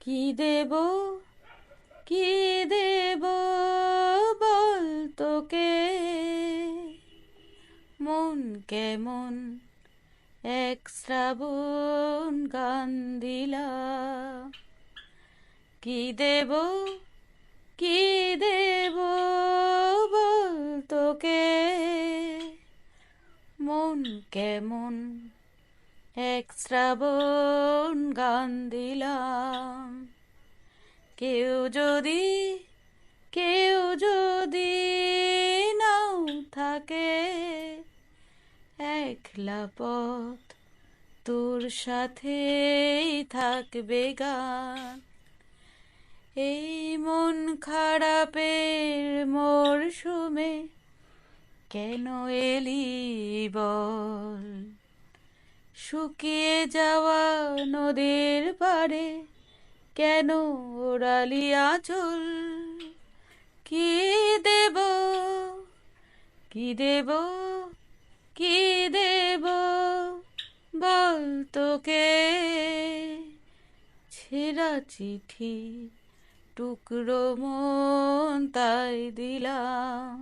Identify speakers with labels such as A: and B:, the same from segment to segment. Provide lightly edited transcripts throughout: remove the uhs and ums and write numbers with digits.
A: কি দেব কি দেব বল তোকে, মন কেমন এক শ্রাবণ গান দিলাম। কি দেব কি দেব বল তোকে, মন কেমন এক শ্রাবণ গান দিলাম। কেউ যদি নাও থাকে, একলা পথ তোর সাথেই থাকবে গান। এই মন খারাপের মরশুমে কেন এলি বল, শুকিয়ে যাওয়া নদীর পাড়ে কেন ওড়ালি আঁচল। কি দেব কি দেব কি দেব বল তোকে, ছেঁড়া চিঠি টুকরো মন তাই দিলাম।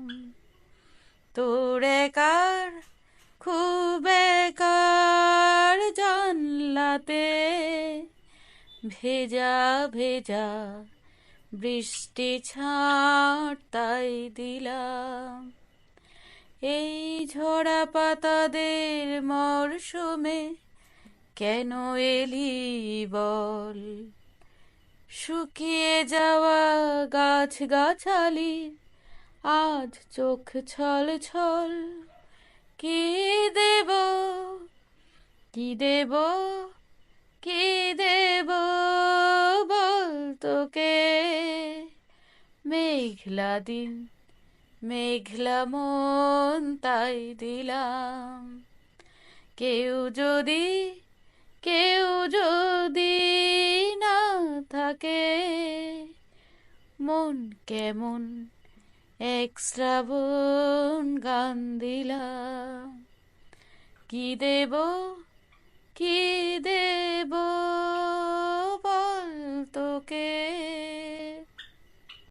A: তোর একার খুব একার জানলাতে ভেজা ভেজা বৃষ্টি ছাঁট তাই দিলাম। এই ঝরা পাতাদের মরশুমে কেন এলি বল, শুকিয়ে যাওয়া গাছ গাছালি আজ চোখ ছল ছল। কি দেব কি দেব কি দেব বল তোকে, মেঘলা দিন মেঘলা মন তাই দিলাম। কেউ যদি না থাকে, মন কেমন এক শ্রাবণ গান দিলাম। কি দেব কি দেব